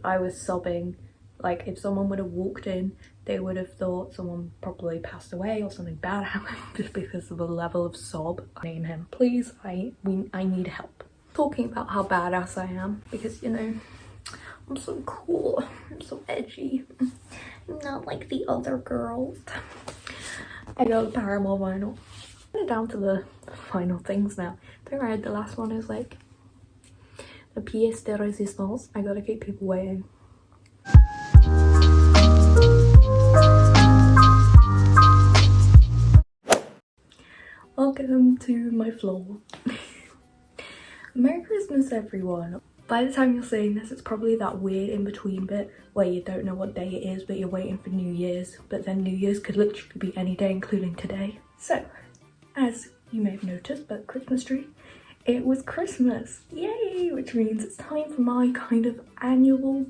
I was sobbing. Like if someone would have walked in, they would have thought someone probably passed away or something bad happened just because of the level of sob. Name him, please. I need help. Talking about how badass I am, because you know, I'm so cool, I'm so edgy. I'm not like the other girls. I got the Paramore vinyl. We're down to the final things now. Don't worry, the last one is like the pièce de résistance. I gotta keep people waiting. Welcome to my vlog. Merry Christmas, everyone. By the time you're seeing this, it's probably that weird in-between bit where you don't know what day it is, but you're waiting for New Year's, but then New Year's could literally be any day, including today. So, as you may have noticed by the Christmas tree, it was Christmas, yay! Which means it's time for my kind of annual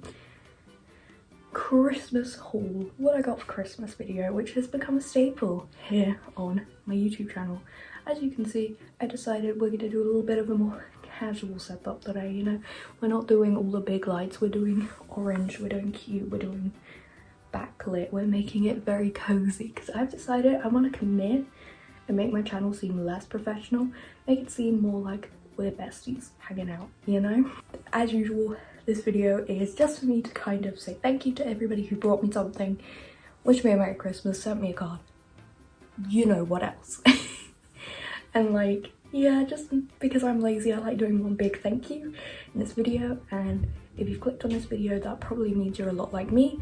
Christmas haul. What I got for Christmas video, which has become a staple here on my YouTube channel. As you can see, I decided we're gonna do a little bit of a more casual setup today, you know. We're not doing all the big lights, we're doing orange, we're doing cute, we're doing backlit, we're making it very cozy because I've decided I want to commit and make my channel seem less professional, make it seem more like we're besties hanging out, you know. As usual, this video is just for me to kind of say thank you to everybody who brought me something, wished me a Merry Christmas, sent me a card, you know what else. And like, yeah, just because I'm lazy, I like doing one big thank you in this video. And if you've clicked on this video, that probably means you're a lot like me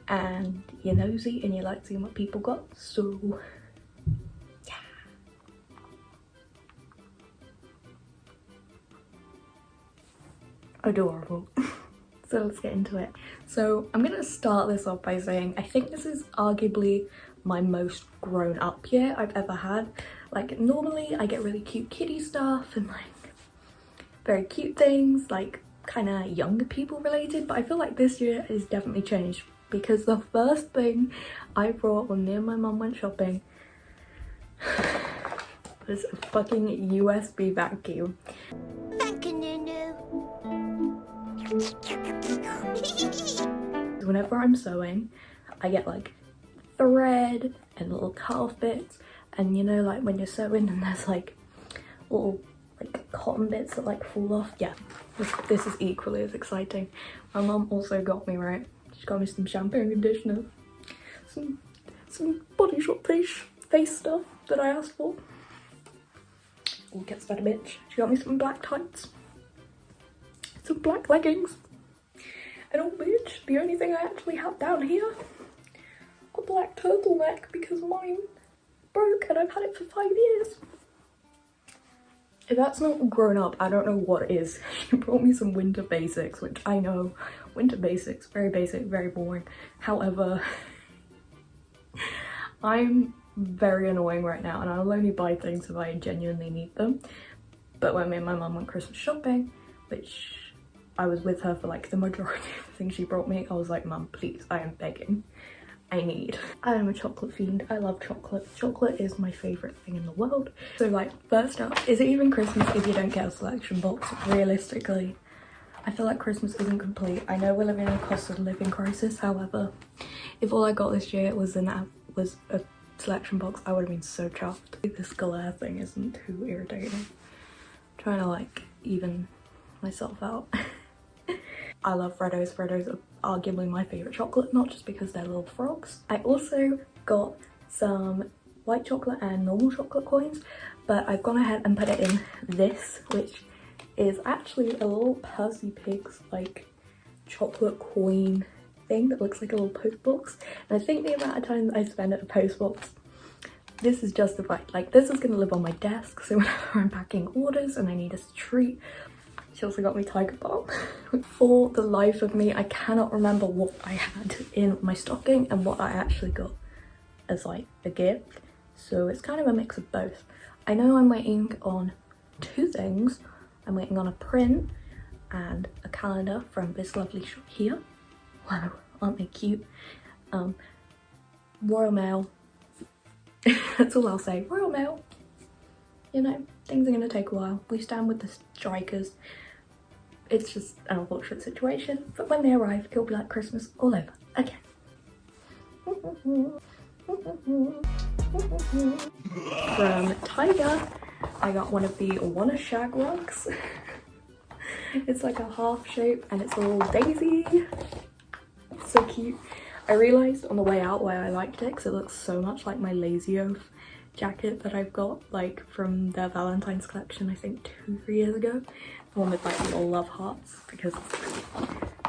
and you're nosy and you like seeing what people got. So yeah. Adorable. So let's get into it. So I'm gonna start this off by saying I think this is arguably my most grown up year I've ever had. Like normally I get really cute kitty stuff and like very cute things, like kind of younger people related, but I feel like this year has definitely changed because the first thing I brought when me and my mum went shopping was a fucking USB vacuum. Whenever I'm sewing, I get like thread and little cut-off bits, and you know, like when you're sewing and there's like little like cotton bits that like fall off. Yeah, this is equally as exciting. My mum also got me, right, she got me some shampoo and conditioner, some Body Shop face stuff that I asked for. Oh, gets better, bitch. She got me some black tights, some black leggings, and oh bitch, the only thing I actually have down here, a black turtleneck because mine broke and I've had it for 5 years. If that's not grown up, I don't know what is. She brought me some winter basics, which I know, winter basics, very basic, very boring. However, I'm very annoying right now and I'll only buy things if I genuinely need them. But when me and my mum went Christmas shopping, which I was with her for like the majority of the things she brought me, I was like, Mum, please, I am begging. I am a chocolate fiend. I love chocolate. Chocolate is my favorite thing in the world. So like, first up, is it even Christmas if you don't get a selection box? Realistically, I feel like Christmas isn't complete. I know we're living in a cost of living crisis, however, if all I got this year was a selection box, I would have been so chuffed. This glare thing isn't too irritating. I'm trying to like even myself out. I love Freddos. Freddos are arguably my favourite chocolate, not just because they're little frogs. I also got some white chocolate and normal chocolate coins, but I've gone ahead and put it in this, which is actually a little Cosy like chocolate coin thing that looks like a little post box. And I think the amount of time I spend at a post box, this is justified. Like, this is gonna live on my desk, so whenever I'm packing orders and I need a treat. She also got me Tiger Balm. For the life of me, I cannot remember what I had in my stocking and what I actually got as like a gift. So it's kind of a mix of both. I know I'm waiting on 2 things. I'm waiting on a print and a calendar from this lovely shop here. Wow, aren't they cute? Royal Mail. That's all I'll say. Royal Mail. 'Mail. You know, things are gonna take a while. We stand with the strikers. it's just an unfortunate situation, but when they arrive, it'll be like Christmas all over again. From Tiger, I got one of the Wanna Shag rugs. It's like a half shape and it's a little daisy. It's so cute. I realised on the way out why I liked it, because it looks so much like my Lazy Oaf jacket that I've got like from their Valentine's collection, I think 2-3 years ago. The one with like little love hearts, because it's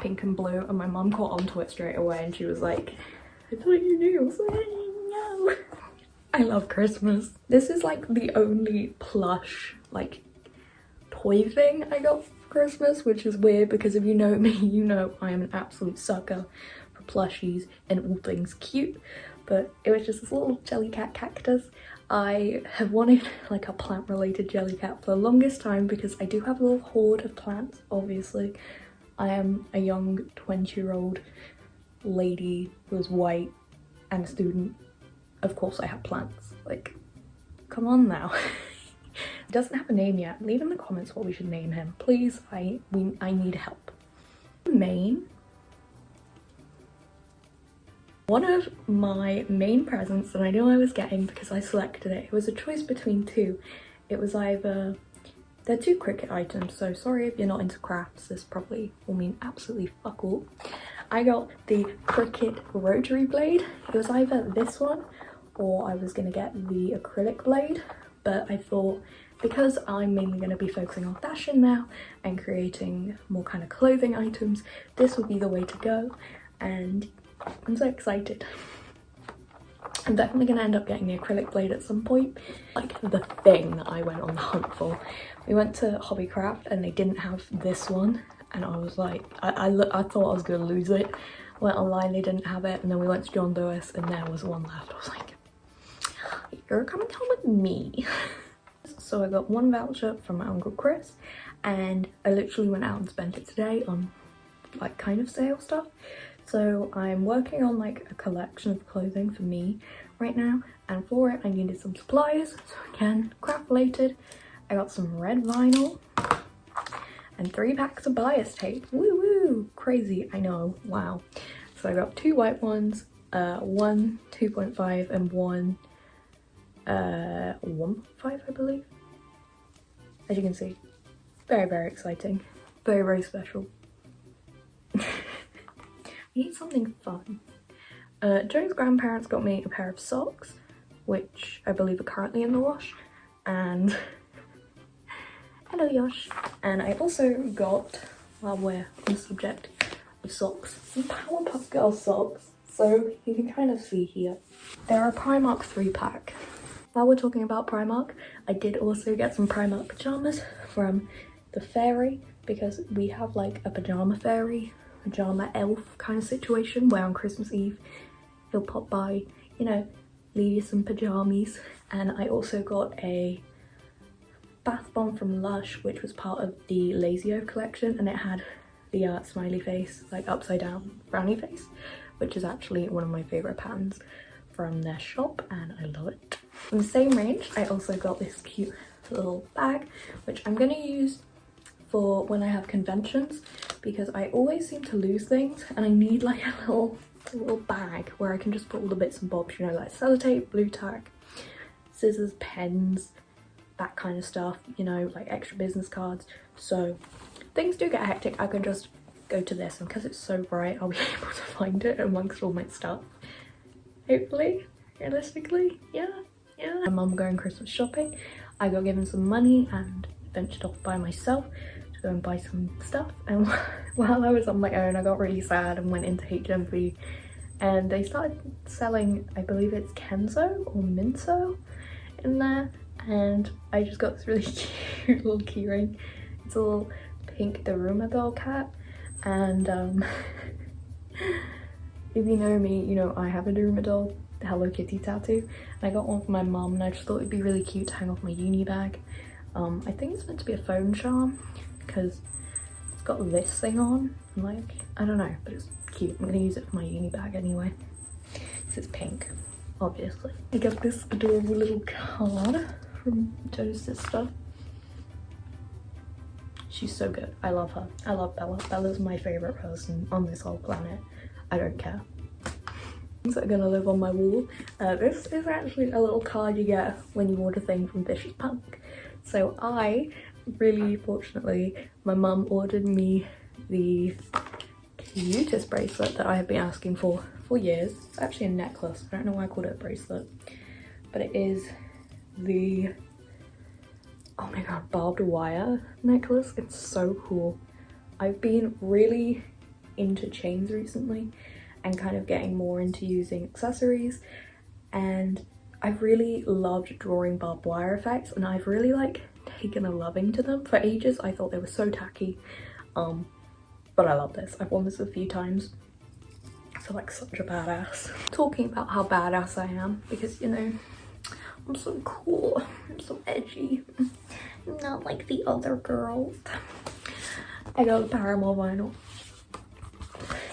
pink and blue, and my mum caught onto it straight away and she was like, I thought you knew. I was like, I didn't know. I love Christmas. This is like the only plush like toy thing I got for Christmas, which is weird because if you know me, you know I am an absolute sucker for plushies and all things cute. But it was just this little jellycat cactus. I have wanted like a plant related jellycat for the longest time because I do have a little hoard of plants, obviously. I am a young 20-year-old lady who's white and a student. Of course I have plants, like, come on now. He doesn't have a name yet. Leave in the comments what we should name him, please. I need help. Main. One of my main presents that I knew I was getting because I selected it, it was a choice between two. It was either, they're two cricket items, so sorry if you're not into crafts, this probably will mean absolutely fuck all. I got the cricket rotary blade. It was either this one or I was gonna get the acrylic blade, but I thought because I'm mainly going to be focusing on fashion now and creating more kind of clothing items, this would be the way to go, and I'm so excited. I'm definitely going to end up getting the acrylic blade at some point, like the thing that I went on the hunt for. We went to Hobbycraft and they didn't have this one, and I was like, I thought I was going to lose it. Went online, they didn't have it, and then we went to John Lewis and there was one left. I was like, you're coming home with me. So I got one voucher from my Uncle Chris, and I literally went out and spent it today on like kind of sale stuff. So I'm working on like a collection of clothing for me right now, and for it I needed some supplies. So again, craft related, I got some red vinyl and 3 packs of bias tape. Woo woo, crazy, I know, wow. So I got 2 white ones, one 2.5 and one 1.5 I believe. As you can see, very exciting, very special. I need something fun. Joe's grandparents got me a pair of socks, which I believe are currently in the wash, and hello Yosh. And I also got, while we're on the subject of socks, some Powerpuff Girls socks. So you can kind of see here, they're a Primark 3-pack. While we're talking about Primark, I did also get some Primark pajamas from the fairy, because we have like a pajama fairy, pajama elf kind of situation where on Christmas Eve he'll pop by, you know, leave you some pajamas. And I also got a bath bomb from Lush, which was part of the Lazy Oaf collection, and it had the smiley face, like upside down frowny face, which is actually one of my favourite patterns from their shop, and I love it. In the same range, I also got this cute little bag, which I'm going to use for when I have conventions, because I always seem to lose things and I need like a little bag where I can just put all the bits and bobs, you know, like sellotape, blue tack, scissors, pens, that kind of stuff, you know, like extra business cards. So things do get hectic, I can just go to this, and because it's so bright I'll be able to find it amongst all my stuff. Hopefully, realistically, yeah. My mum going Christmas shopping. I got given some money and ventured off by myself to go and buy some stuff, and while I was on my own I got really sad and went into HMV, and they started selling, I believe it's Kenzo or Minso in there, and I just got this really cute little keyring. It's a little pink Daruma doll cat, and if you know me, you know I have a Daruma doll, the Hello Kitty tattoo, and I got one for my mum, and I just thought it'd be really cute to hang off my uni bag. I think it's meant to be a phone charm because it's got this thing on, and like, I don't know, but it's cute. I'm gonna use it for my uni bag anyway, because it's pink, obviously. I got this adorable little card from Joe's sister. She's so good. I love her. I love Bella. Bella's my favorite person on this whole planet. I don't care. Things that are gonna live on my wall. This is actually a little card you get when you order a thing from Vicious Punk. So I really fortunately, my mum ordered me the cutest bracelet that I have been asking for years. It's actually a necklace. I don't know why I called it a bracelet, but it is the, oh my god, barbed wire necklace. It's so cool. I've been really into chains recently and kind of getting more into using accessories, and I've really loved drawing barbed wire effects, and I've really like taken a loving to them. For ages I thought they were so tacky, but I love this. I've worn this a few times. I feel like such a badass. Talking about how badass I am, because you know, I'm so cool, I'm so edgy, not like the other girls. I got the Paramore vinyl.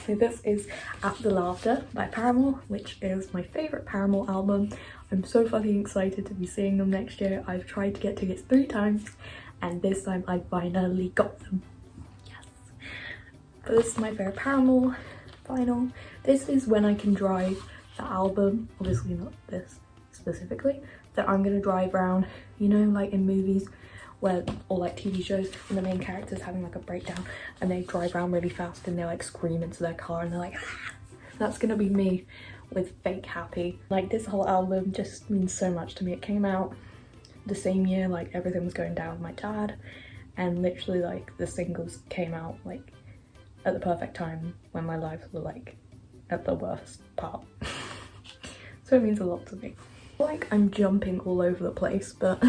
So this is At the Laughter by Paramore, which is my favourite Paramore album. I'm so fucking excited to be seeing them next year. I've tried to get tickets 3 times and this time I finally got them. Yes. But this is my favourite Paramore vinyl. This is When I Can Drive, the album, obviously not this specifically, that I'm gonna drive around, you know, like in movies where, or like TV shows, when the main character's having like a breakdown and they drive around really fast and they like scream into their car and they're like, ah! That's gonna be me with Fake Happy. Like, this whole album just means so much to me. It came out the same year like everything was going down with my dad, and literally like the singles came out like at the perfect time when my life was like at the worst part. So it means a lot to me. Like, I'm jumping all over the place, but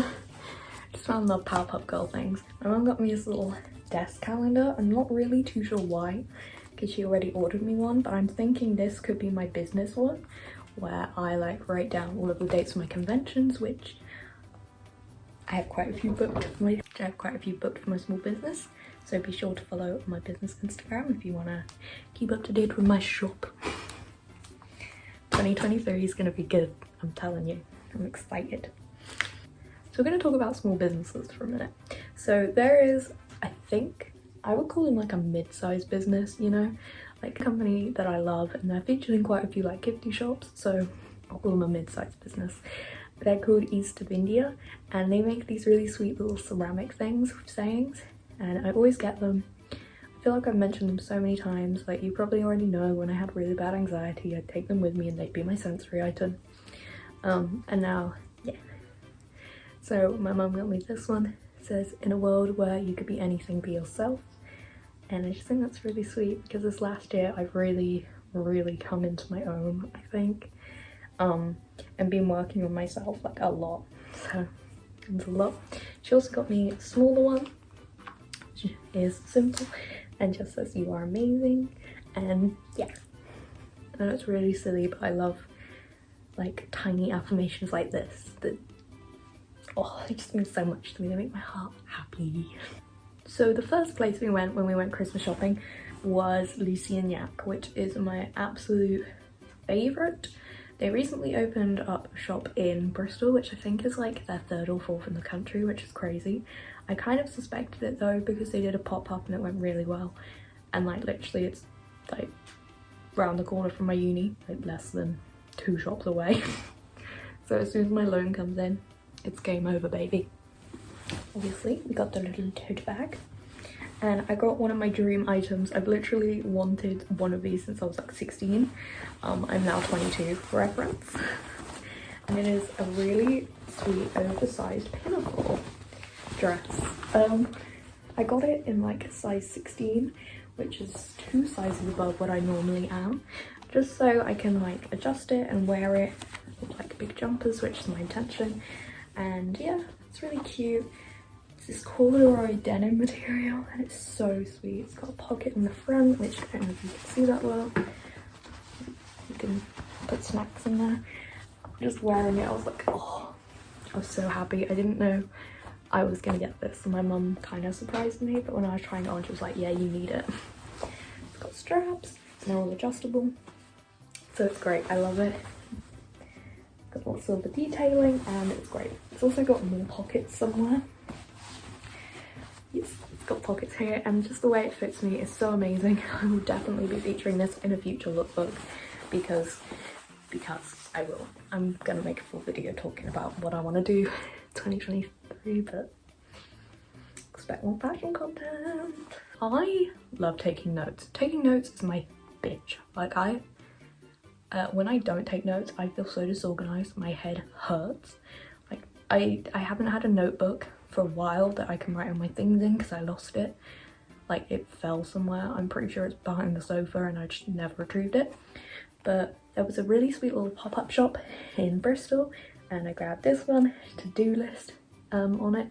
just found the Powerpuff Girl things. My mum got me this little desk calendar. I'm not really too sure why, because she already ordered me one, but I'm thinking this could be my business one, where I like write down all of the dates for my conventions, which I have quite a few booked for my small business. So be sure to follow my business Instagram if you want to keep up to date with my shop. 2023 is going to be good, I'm telling you. I'm excited. So we're going to talk about small businesses for a minute. So there is, I think, I would call them like a mid-sized business, you know, like a company that I love, and they're featured in quite a few like gifty shops, so I'll call them a mid-sized business. They're called East of India, and they make these really sweet little ceramic things with sayings, and I always get them. I feel like I've mentioned them so many times, like you probably already know when I had really bad anxiety, I'd take them with me and they'd be my sensory item. And now, yeah. So my mum got me this one. It says, in a world where you could be anything, be yourself. And I just think that's really sweet, because this last year I've really come into my own, I think, and been working on myself like a lot, so it's a lot. She also got me a smaller one, which is simple and just says you are amazing, and yeah, I know it's really silly, but I love like tiny affirmations like this that, oh, they just mean so much to me. They make my heart happy. So the first place we went when we went Christmas shopping was Lucy and Yak, which is my absolute favourite. They recently opened up a shop in Bristol, which I think is like their 3rd or 4th in the country, which is crazy. I kind of suspected it though, because they did a pop-up and it went really well. And like literally it's like round the corner from my uni, like less than 2 shops away. So as soon as my loan comes in, it's game over, baby. Obviously, we got the little tote bag. And I got one of my dream items. I've literally wanted one of these since I was like 16. I'm now 22 for reference. And it is a really sweet oversized pinafore dress. I got it in like size 16, which is 2 sizes above what I normally am, just so I can like adjust it and wear it with like big jumpers, which is my intention. And yeah, it's really cute. It's this corduroy denim material and it's so sweet. It's got a pocket in the front, which I don't know if you can see that well. You can put snacks in there. Just wearing it, I was like, oh, I was so happy. I didn't know I was gonna get this, and my mum kind of surprised me, but when I was trying it on, she was like, yeah, you need it. It's got straps and they're all adjustable, so it's great. I love it. Got all silver detailing and it's great. It's also got more pockets somewhere. Yes, it's got pockets here, and just the way it fits me is so amazing. I will definitely be featuring this in a future lookbook because I will. I'm gonna make a full video talking about what I want to do 2023, but expect more fashion content. I love taking notes. Taking notes is my bitch. Like when I don't take notes, I feel so disorganized. My head hurts. Like I haven't had a notebook for a while that I can write all my things in because I lost it. Like it fell somewhere. I'm pretty sure it's behind the sofa and I just never retrieved it. But there was a really sweet little pop-up shop in Bristol and I grabbed this one, to-do list on it.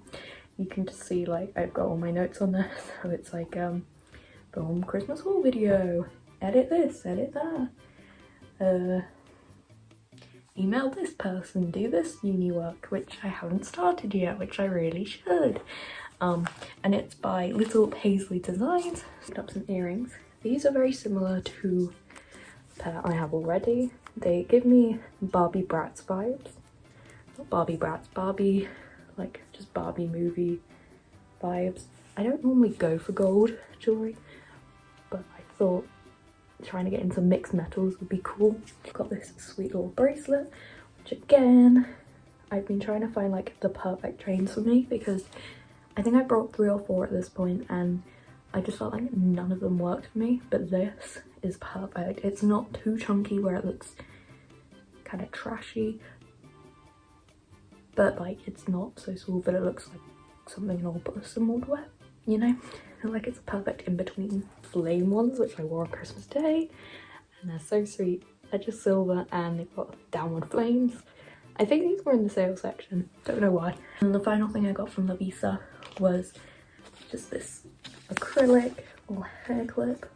You can just see like I've got all my notes on there. So it's like boom, Christmas haul video, edit this, edit that, email this person, do this uni work, which I haven't started yet, which I really should. And it's by Little Paisley Designs. Picked up some earrings. These are very similar to a pair I have already. They give me Barbie Bratz vibes. Not Barbie Bratz, Barbie, like just Barbie movie vibes. I don't normally go for gold jewelry, but I thought trying to get into mixed metals would be cool. I've got this sweet little bracelet, which again, I've been trying to find like the perfect chains for me because I think I brought 3 or 4 at this point and I just felt like none of them worked for me, but this is perfect. It's not too chunky where it looks kind of trashy, but like it's not so small that it looks like something an old person would wear, you know? And like it's a perfect in-between. Flame ones, which I wore on Christmas Day, and they're so sweet. They're just silver and they've got downward flames. I think these were in the sale section, don't know why. And the final thing I got from Lovisa was just this acrylic little hair clip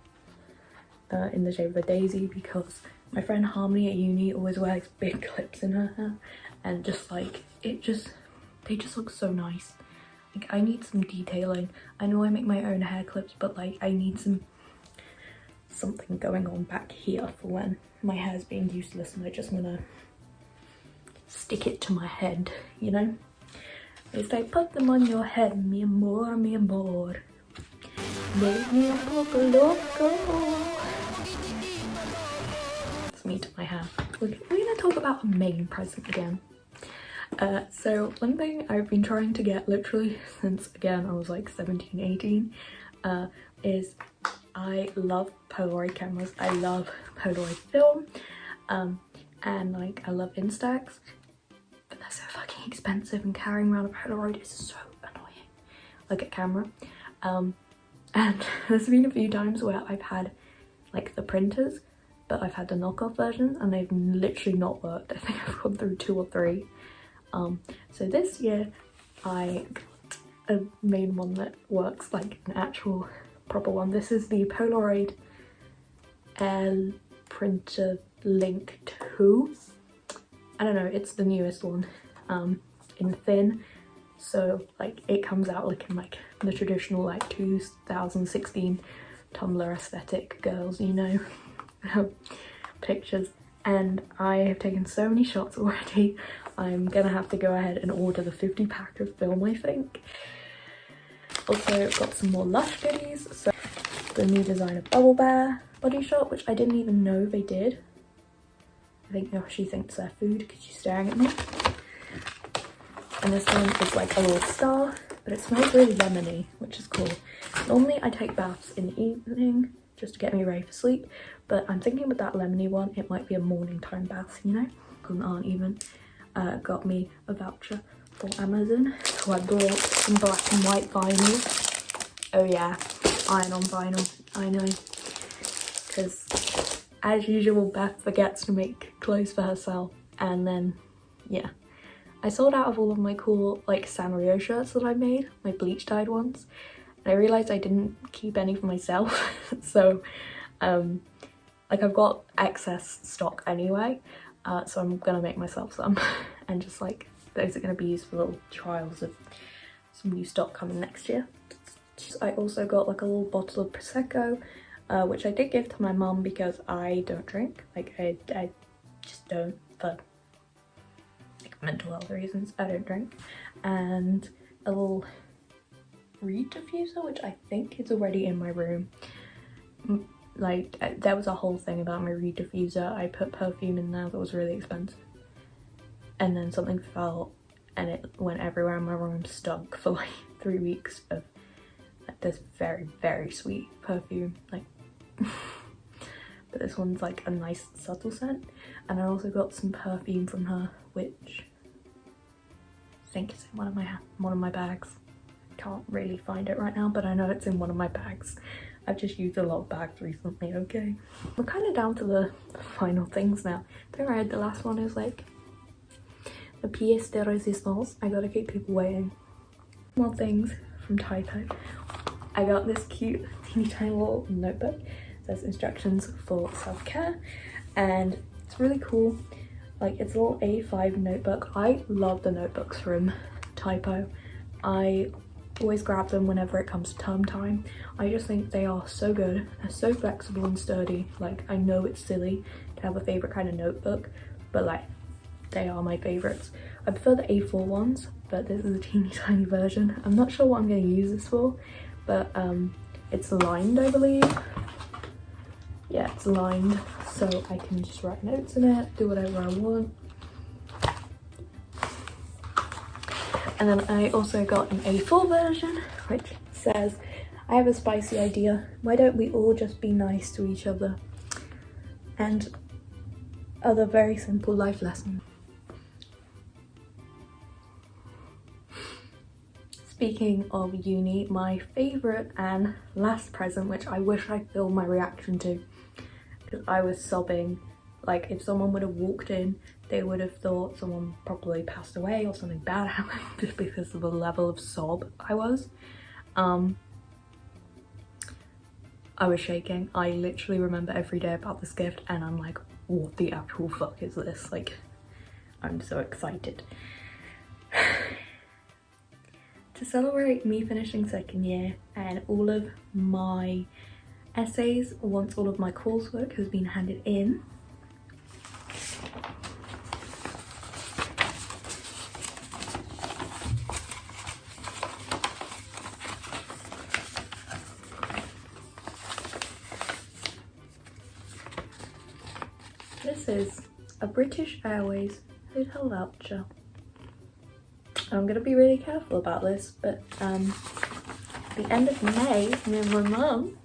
in the shape of a daisy, because my friend Harmony at uni always wears big clips in her hair, and just like they just look so nice. Like I need some detailing. I know I make my own hair clips, but like I need something going on back here for when my hair's being useless and I just want to stick it to my head, you know? They say put them on your head, mi amor, mi amor. Make me a poco loco. It's me to my hair. We're gonna talk about a main present again. So one thing I've been trying to get literally since, again, I was like 17, 18, is I love Polaroid cameras. I love Polaroid film, and like I love Instax, but they're so fucking expensive and carrying around a Polaroid is so annoying, like a camera. And there's been a few times where I've had like the printers, but I've had the knockoff versions and they've literally not worked. I think I've gone through 2 or 3. So this year I got a main one that works, like an actual proper one. This is the Polaroid Air Printer Link 2. I don't know, it's the newest one, in thin. So like it comes out like in like the traditional like 2016 Tumblr aesthetic girls, you know, pictures. And I have taken so many shots already. I'm gonna have to go ahead and order the 50 pack of film, I think. Also got some more Lush goodies. So the new design of Bubble Bear Body Shop, which I didn't even know they did. I think she thinks they're food because she's staring at me. And this one is like a little star, but it smells really lemony, which is cool. Normally I take baths in the evening just to get me ready for sleep, but I'm thinking with that lemony one, it might be a morning time bath, you know? Because Aunt even got me a voucher for Amazon, so I bought some black and white vinyl. Oh yeah, iron on vinyl, I know. Because as usual, Beth forgets to make clothes for herself, and then, yeah. I sold out of all of my cool like Sanrio shirts that I made, my bleach dyed ones. And I realised I didn't keep any for myself, so like I've got excess stock anyway, so I'm gonna make myself some and just like those are gonna be used for little trials of some new stock coming next year. I also got like a little bottle of Prosecco, which I did give to my mum because I don't drink, like I just don't, for like mental health reasons, I don't drink. And a little reed diffuser, which I think is already in my room. Like, there was a whole thing about my reed diffuser. I put perfume in there that was really expensive, and then something fell and it went everywhere in my room, stunk for like 3 weeks of like this very, very sweet perfume. Like, but this one's like a nice subtle scent. And I also got some perfume from her, which I think is in one of my bags. Can't really find it right now, but I know it's in one of my bags. I've just used a lot of bags recently, okay? We're kind of down to the final things now. Don't worry, the last one is like the pièce de résistance. I gotta keep people waiting. More things from Typo. I got this cute teeny tiny little notebook. It says instructions for self-care, and it's really cool. Like, it's a little A5 notebook. I love the notebooks from Typo. I always grab them whenever it comes to term time. I just think they are so good. They're so flexible and sturdy. Like, I know it's silly to have a favorite kind of notebook, but like, they are my favorites. I prefer the A4 ones, but this is a teeny tiny version. I'm not sure what I'm going to use this for, but it's lined, I believe. Yeah, it's lined, so I can just write notes in it, do whatever I want. And then I also got an A4 version, which says, I have a spicy idea. Why don't we all just be nice to each other? And other very simple life lessons. Speaking of uni, my favourite and last present, which I wish I filmed my reaction to, because I was sobbing. Like, if someone would have walked in, they would have thought someone probably passed away or something bad happened, just because of the level of sob I was. I was shaking. I literally remember every day about this gift, and I'm like, what the actual fuck is this? Like, I'm so excited. To celebrate me finishing second year and all of my essays, once all of my coursework has been handed in, this is a British Airways hotel voucher. I'm gonna be really careful about this, but at the end of May, me and my mum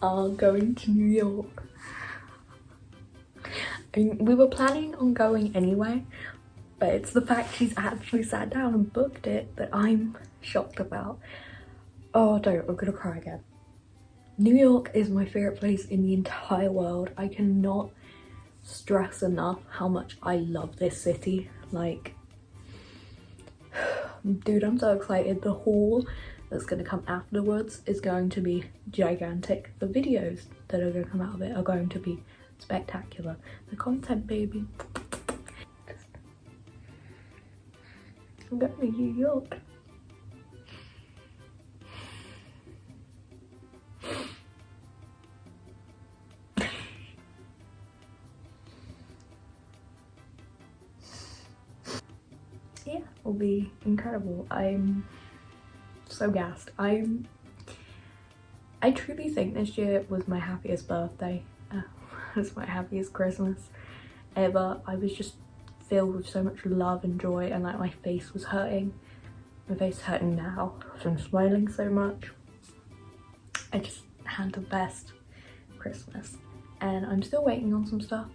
are going to New York. I mean, we were planning on going anyway, but it's the fact she's actually sat down and booked it that I'm shocked about. Oh, don't, I'm gonna cry again. New York is my favourite place in the entire world. I cannot stress enough how much I love this city. Like, dude, I'm so excited. The haul that's going to come afterwards is going to be gigantic. The videos that are going to come out of it are going to be spectacular. The content, baby. I'm going to New York. Yeah, will be incredible. I'm so gassed. I truly think this year was my happiest birthday. It was my happiest Christmas ever. I was just filled with so much love and joy, and like, my face was hurting. My face is hurting now from smiling so much. I just had the best Christmas, and I'm still waiting on some stuff.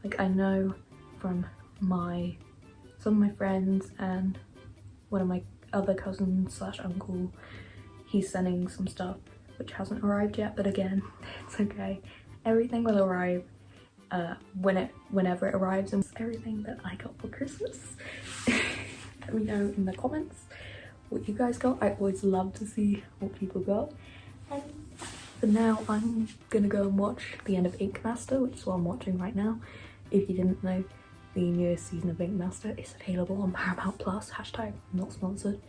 Like, I know from some of my friends and one of my other cousins slash uncle, he's sending some stuff which hasn't arrived yet, but again, it's okay. Everything will arrive whenever it arrives, and everything that I got for Christmas. Let me know in the comments what you guys got. I always love to see what people got. And for now, I'm gonna go and watch the end of Ink Master, which is what I'm watching right now. If you didn't know, the newest season of Ink Master is available on Paramount Plus. Hashtag not sponsored.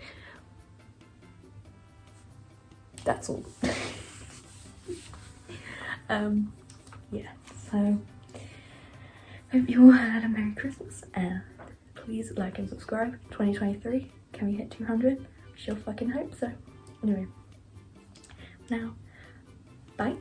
That's all. Yeah, so hope you all had a Merry Christmas, and please like and subscribe. 2023, can we hit 200? She'll fucking hope so. Anyway, now, bye!